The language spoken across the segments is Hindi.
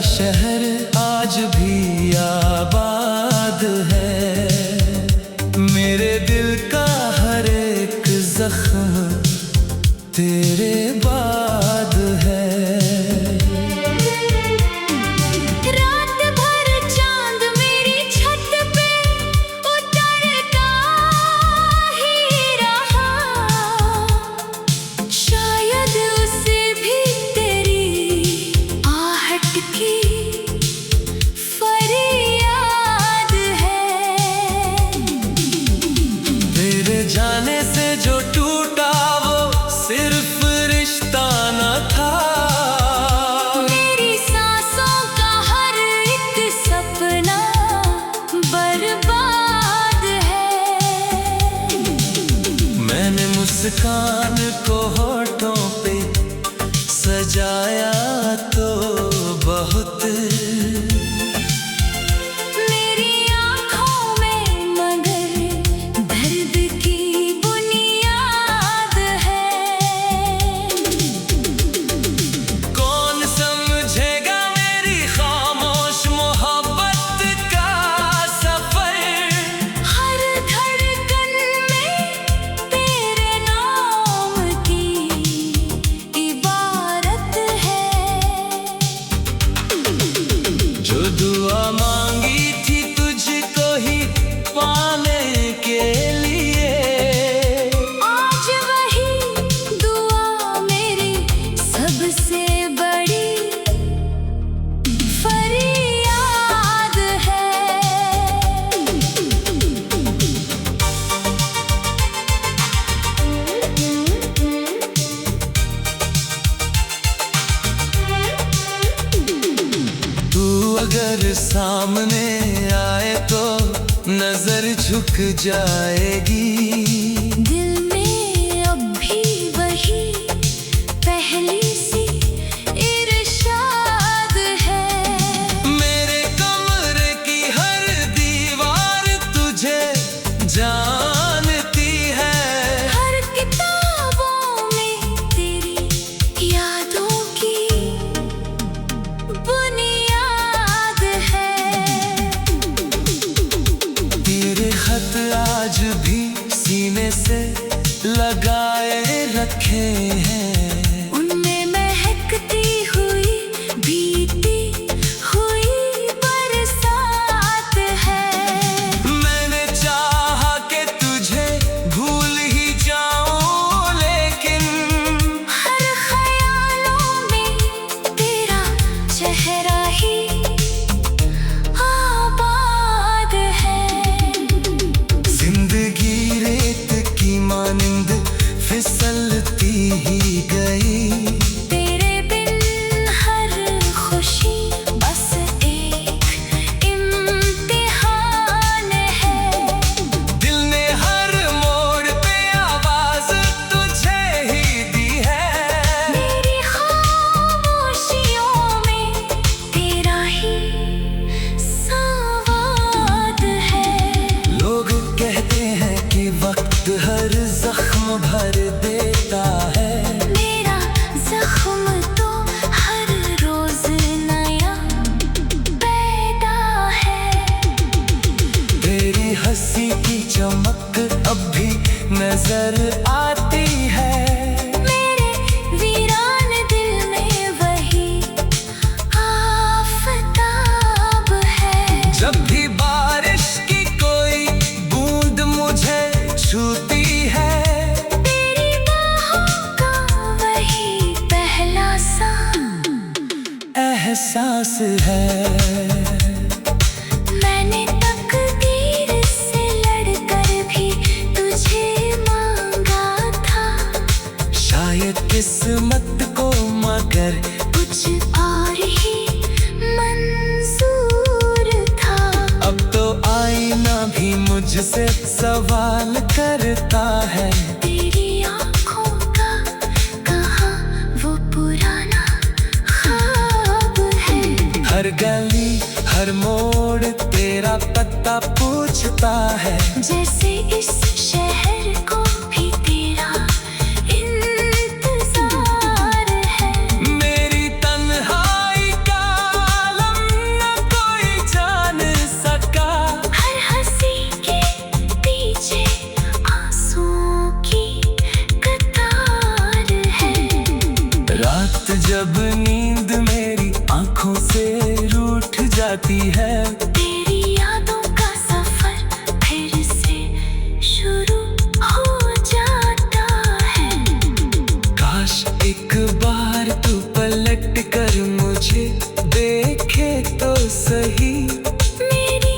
शहर आज भी आबाद है, मेरे दिल का हर एक जख्म तेरे बाद है। रात भर चांद मेरी छत पे उतरता ही रहा, शायद उसे भी तेरी आहट की फरियाद है। तेरे जाने से जो टूटा वो सिर्फ रिश्ता न था, मेरी सांसों का हर एक सपना बर्बाद है। मैंने मुस्कान को होठों पे सजाया तो बहुत, मेरी आँखों में मगर दर्द की बुनियाद है। कौन समझेगा मेरी खामोश मोहब्बत का सफर, हर धड़कन में तेरे नाम की इबारत है। जो दुआ मांगी थी तुझको ही पाने के लिए, आज वही दुआ मेरी सबसे बड़ी फरियाद है। तू अगर सामने आए तो नजर झुक जाएगी। दिल में अब भी वही पहली सी इरशाद है। मेरे कमरे की हर दीवार तुझे जानती है, हर किताबों में तेरी यादों की बुनियाद है। तेरे खत आज भी सीने से लगाए रखे हैं, उनमें महकती हुई बीती हुई बरसात है। मैंने चाहा कि तुझे भूल ही जाऊं, लेकिन हर ख्यालों में तेरा चेहरा ही आबाद है। जिंदगी रेत की मानिंद फिसलती ही गई, तेरे बिन हर खुशी बस एक इम्तिहान है। दिल ने हर मोड़ पे आवाज तुझे ही दी है। मेरी खामोशियों में तेरा ही संवाद है। लोग कहते हैं कि वक्त हर जख्म भर देता है, मेरा जख्म तो हर रोज नया पैदा है। तेरी हंसी की चमक अब भी नजर आती है। मेरे वीरान दिल में वही आफताब है। जब भी बारिश की कोई बूंद मुझे छूती है, तेरी बाहों का वही पहला सा एहसास है। मैंने तकदीर से लड़कर भी तुझे मांगा था, शायद किस्मत को, मगर कुछ और ही मंजूर था। अब तो आईना भी मुझसे सवाल करता है, तेरी आँखों का कहाँ वो पुराना ख्वाब है। हर गली हर मोड़ तेरा पता पूछता है, जैसे इस शहर को भी तेरा इंतजार है। मेरी तन्हाई का आलम न कोई जान सका, हर हंसी के पीछे आंसुओं की कतार है। रात जब नींद मेरी आंखों से रूठ जाती है, तेरी यादों का सफर फिर से शुरू हो जाता है। काश एक बार तू पलट कर मुझे देखे तो सही, मेरी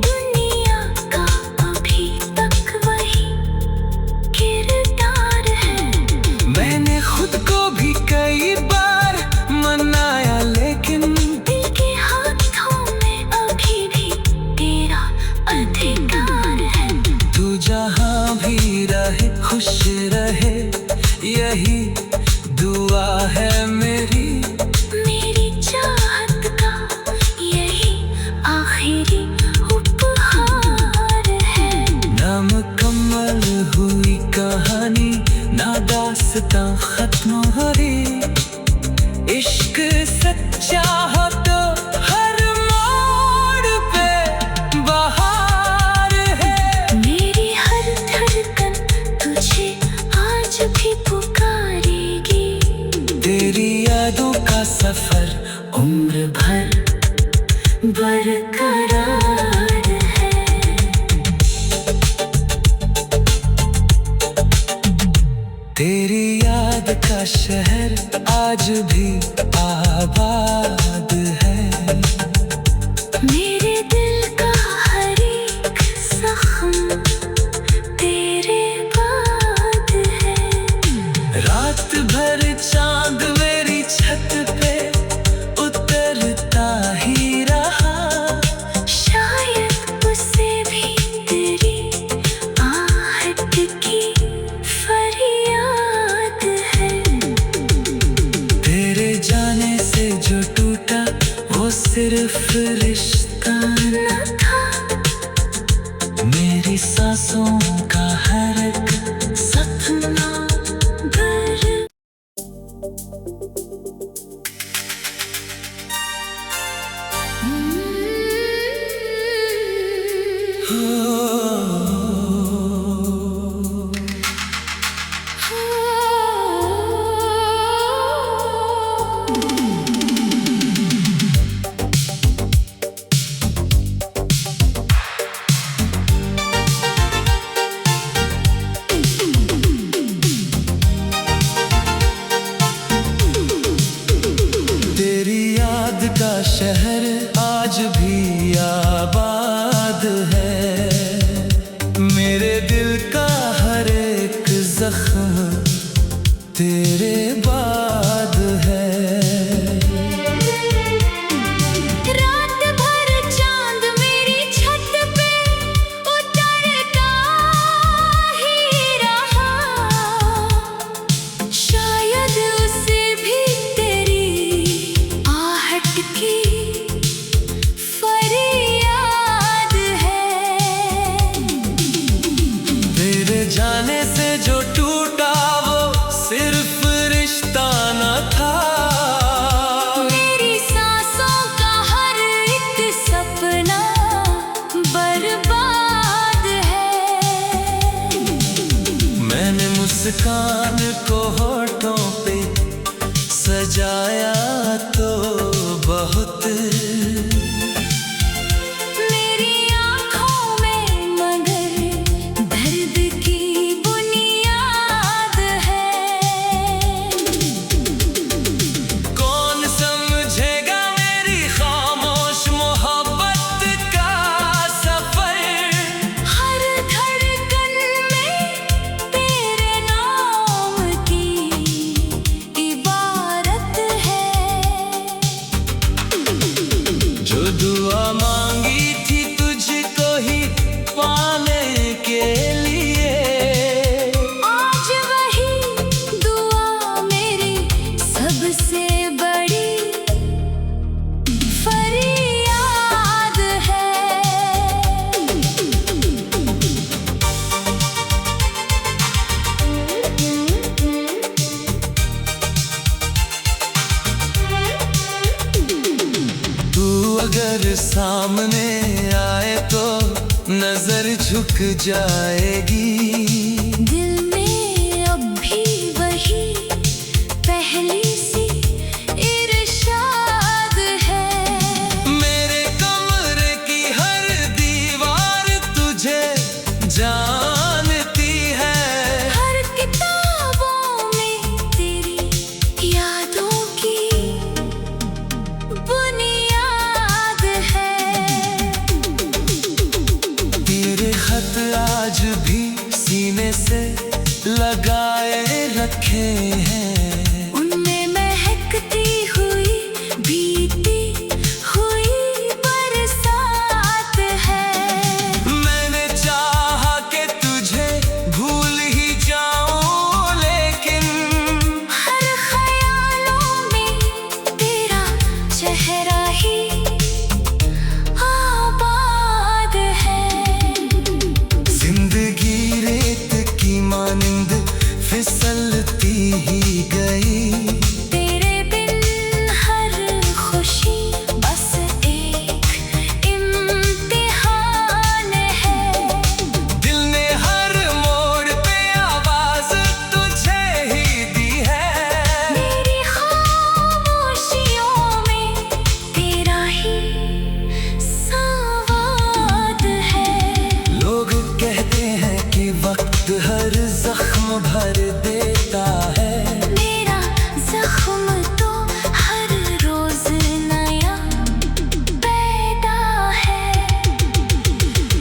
दुनिया का अभी तक वही किरदार है। मैंने खुद को भी कई बार मनाया, लेकिन दिल के हाथों में अभी भी तेरा अधिकार है। तू जहाँ भी रहे खुश रहे, यही दुआ है मेरी। मेरी चाहत का यही आखिरी उपहार है। ना मुकम्मल हुई कहानी, ना दास्तां खत्म हो रही। इश्क सच्चा हो तो हर मोड़ पे बहार है। मेरी हर धड़कन तुझे आज भी पुकारेगी। तेरी यादों का सफर उम्र भर बरकरार है। तेरी याद का शहर आज भी आबाद है। मेरे दिल का हर एक जख्म तेरे बाद है। रात भर चांद मेरी छत पे उतरता ही रहा, शायद उसे भी तेरी आहट की फरियाद है। तेरे जाने से जो टूटा वो सिर्फ रिश्ता न था मेरी सांसों का हर एक सपना भर। तेरी याद का शहर आज भी आबाद है। मेरे दिल का हर एक जख्म तेरे बाद है। रात भर चांद मेरी छत पे उतरता ही रहा, शायद उसे भी तेरी आहट की फरियाद है। तेरे जाने से जो टूटा वो सिर्फ रिश्ता अगर सामने आए तो नजर झुक जाएगी। दिल में अब भी वही पहली सी इरशाद है। मेरे कमरे की हर दीवार तुझे जानती है। हर किताबों में तेरी यादों की बुनियाद है। तेरे खत आज भी सीने से लगाए रखे हैं। उनमें महकती हुई बीती हुई बरसात है। मैंने चाहा कि तुझे भूल ही जाऊं, लेकिन हर ख्यालों में तेरा चेहरा ही आबाद है। जिंदगी रेत की मानिंद फिसलती ही गई। तेरे बिन हर खुशी बस एक इम्तिहान है। दिल ने हर मोड़ पे आवाज तुझे ही दी है। मेरी खामोशियों में तेरा ही संवाद है। लोग कहते हैं कि वक्त हर जख्म भर देता है। मेरा जख्म तो हर रोज नया पैदा है।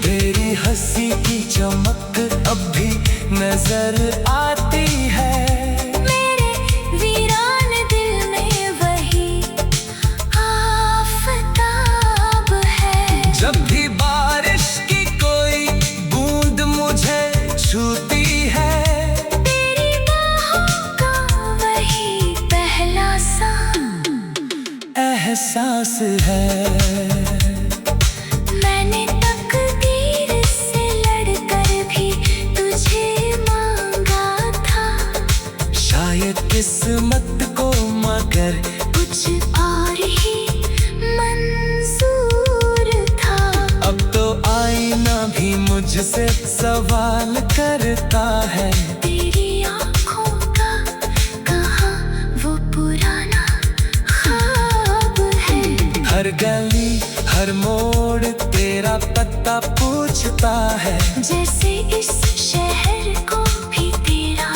तेरी हंसी की चमक अब भी नजर आती है। मेरे वीरान दिल में वही आफताब है। जब भी बारिश की कोई बूंद मुझे छूती है। तेरी बाहों का वही पहला सा एहसास है। मैंने तकदीर से लड़कर भी तुझे मांगा था। शायद किस्मत को मगर कुछ और ही मंजूर था। अब तो आईना भी मुझसे सवाल करता है। तेरी आँखों का कहाँ वो पुराना ख्वाब है। हर गली हर मोड़ तेरा पता पूछता है। जैसे इस शहर को भी तेरा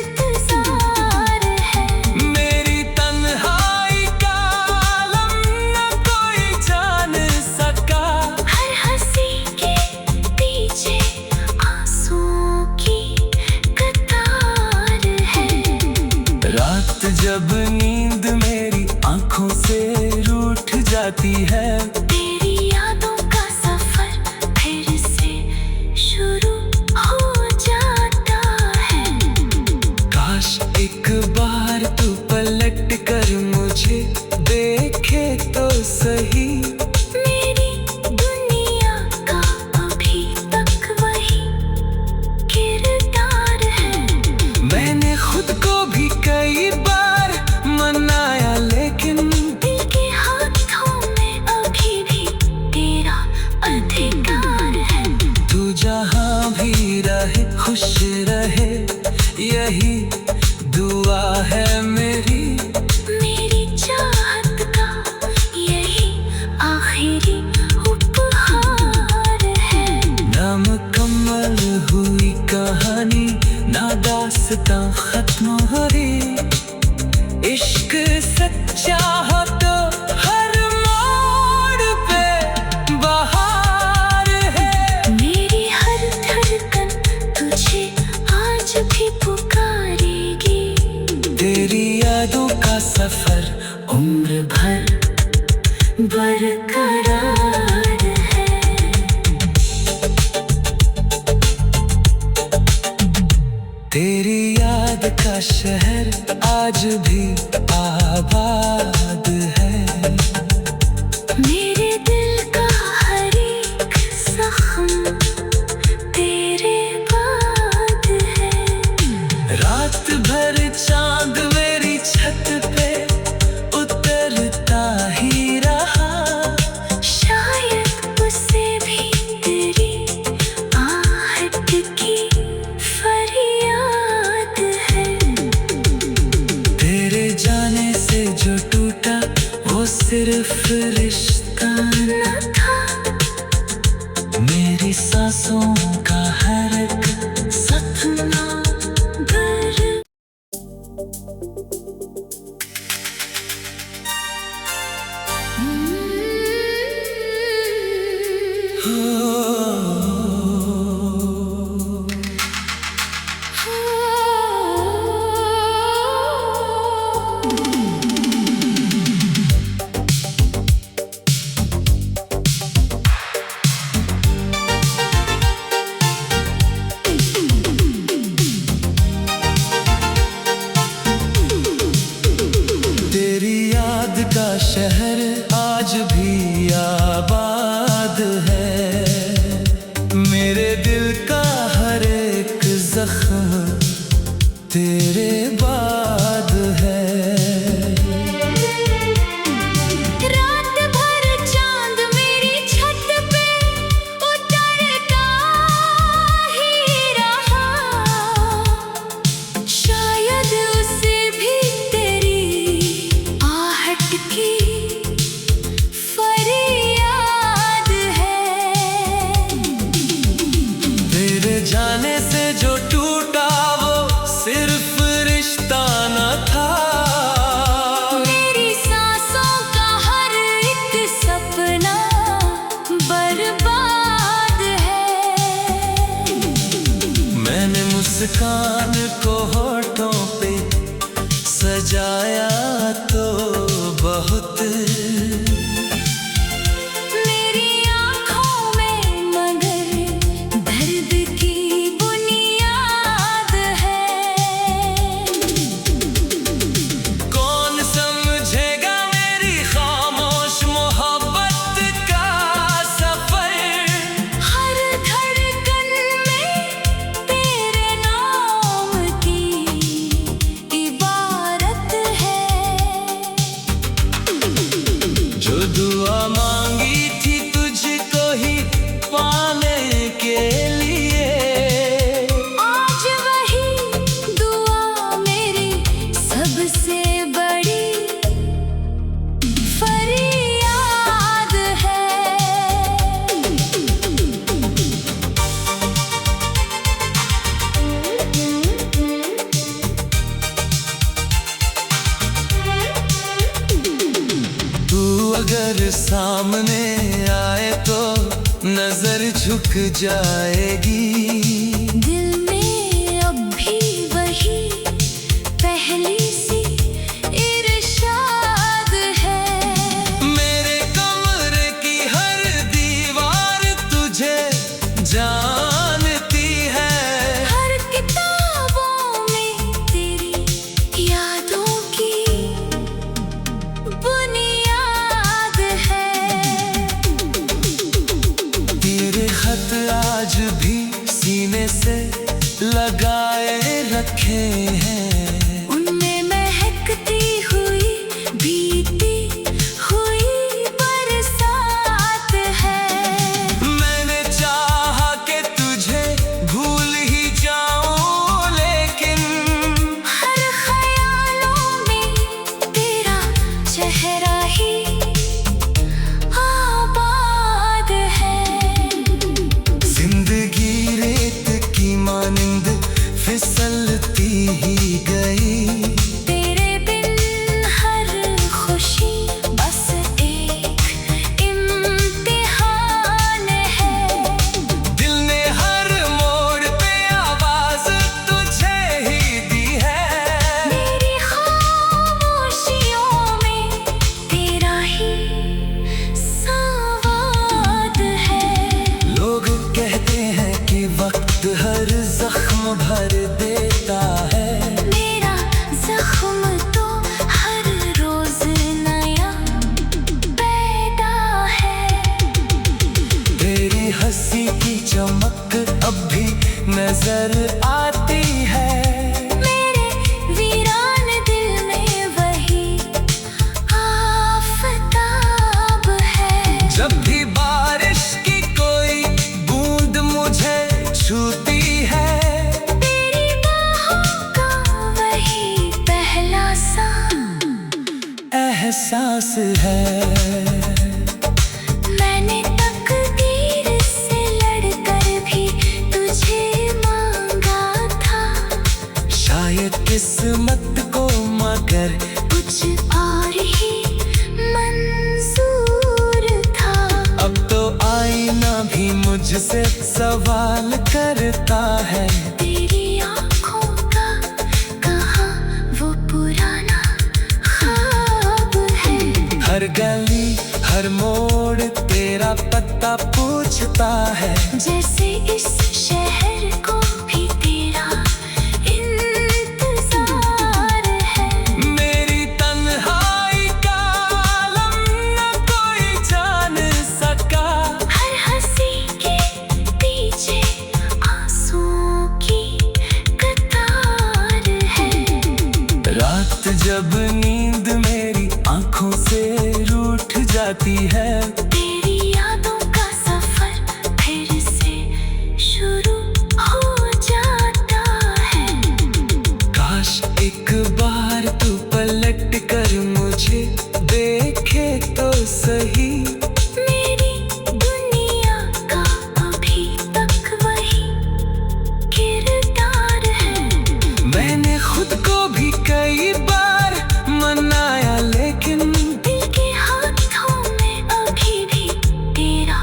इंतजार है। मेरी तन्हाई का आलम न कोई जान सका। हर हंसी के पीछे आंसुओं की कतार है। रात जब नींद मेरी आंखों से रूठ जाती है। तेरी यादों का सफर फिर से शुरू हो जाता है। काश एक बार तू पलट कर मुझे देखे तो सही। मेरी दुनिया का अभी तक वही किरदार है। मैंने खुद को भी कई बार मनाया, लेकिन दिल के हाथों में अभी भी तेरा अधिकार है। तू जहाँ भी रहे खुश रहे, यही दुआ है मेरी। मेरी चाहत का यही आखिरी उपहार है। ना मुकम्मल हुई कहानी, ना दास्तां खत्म हुई। इश्क सच्चा हो तो हर मोड़ पे बहार है। मेरी हर धड़कन तुझे आज भी पुकारेगी। तेरी यादों का सफर उम्र भर बरकरार है। तेरी याद का शहर आज भी आबाद है। मेरे दिल का हर एक जख्म तेरे बाद है। रात भर चांद मेरी छत पे उतरता ही रहा। सिर्फ रिश्ता न था मेरी सांसों का हर एक सपना भर तेरी याद का शहर आज भी आबाद है। मेरे दिल का हर एक जख्म तेरे बाद है। रात भर चांद मेरी छत पे उतरता ही रहा, शायद उसे भी तेरी आहट की फरियाद है। तेरे जाने से जो टूटा वो सिर्फ रिश्ता न था। मेरी सांसों का हर एक सपना बर्बाद है। मैंने मुस्कान को होठों पे सजाया तो बहुत, मेरी आँखों में मगर दर्द की बुनियाद है। कौन समझेगा मेरी खामोश मोहब्बत का सफर। हर धड़कन में तेरे नाम की इबारत है। जो दुआ मांगी थी तुझको ही पाने के लिए, आज वही दुआ मेरी सबसे बड़ी फरियाद है। तू अगर सामने आए तो नजर झुक जाएगी। दिल में अब भी वही पहली सी इरशाद है। मेरे कमरे की हर दीवार तुझे जानती है। हर किताबों में तेरी यादों की बुनियाद है। तेरे खत आज भी सीने से लगाए रखे हैं। उनमें महक एहसास है। मैंने तकदीर से लड़कर भी तुझे मांगा था, शायद किस्मत को मगर कुछ और ही मंजूर था। अब तो आईना भी मुझसे सवाल करता है, तेरी आँखों का कहाँ वो पुराना ख्वाब है। हर गली हर मोड़ तेरा पता पूछता है, जैसे इस शहर को भी तेरा इंतजार है। मेरी तन्हाई का आलम न कोई जान सका, हर हंसी के पीछे आंसुओं की कतार है। रात जब नींद मेरी आंखों से रूठ जाती है, तेरी यादों का सफर फिर से शुरू हो जाता है। काश एक बार तू पलट कर मुझे देखे तो सही, मेरी दुनिया का अभी तक वही किरदार है। मैंने खुद को भी कई बार मनाया लेकिन दिल के हाथों में अभी भी तेरा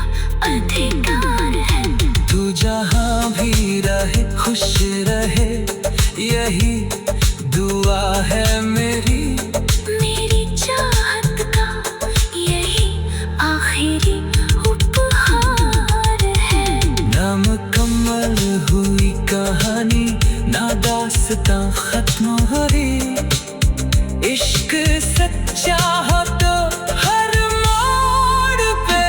अधिकार है। तू जहाँ भी रहे खुश रहे, यही दुआ है मेरी। मेरी चाहत का यही आखिरी उपहार है। ना मुकम्मल हुई कहानी, ना दास्तां खत्म हुई, इश्क सच्चा हो तो हर मोड़ पे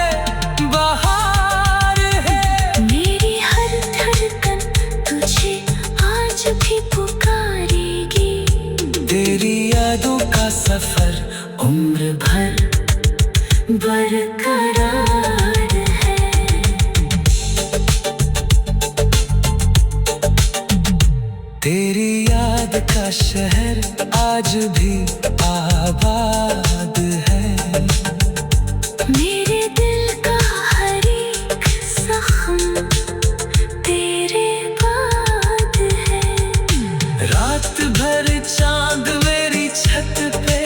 बहार है। मेरी हर धड़कन तुझे आज भी पुकारेगी, तेरी यादों का सफर उम्र भर बरकरार है। तेरी याद का शहर आज भी आबाद है। मेरे दिल का हर एक जख्म तेरे बाद है। रात भर चांद मेरी छत पे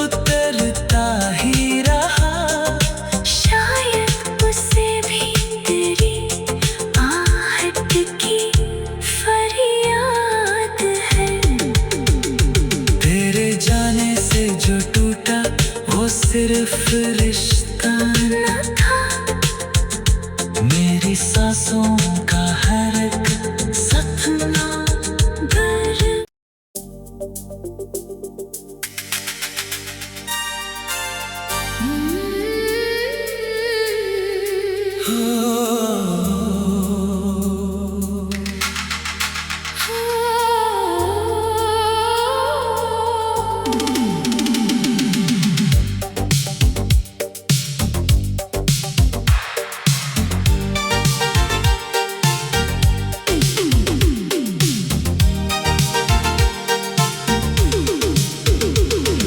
उतरता ही रहा, शायद उसे भी तेरी आहट की फरियाद है। तेरे जाने से जो टूटा वो सिर्फ रिश्ता न था मेरी सांसों का हर एक सपना भर।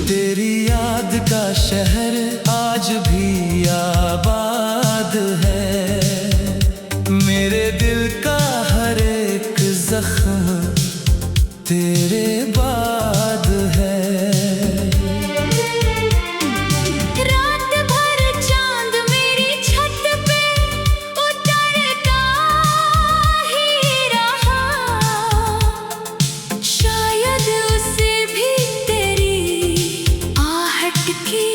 तेरी याद का शहर आज भी आबाद है। मेरे दिल का हर एक जख्म तेरे बाद है। रात भर चांद मेरी छत पे उतरता ही रहा, शायद उसे भी तेरी आहट की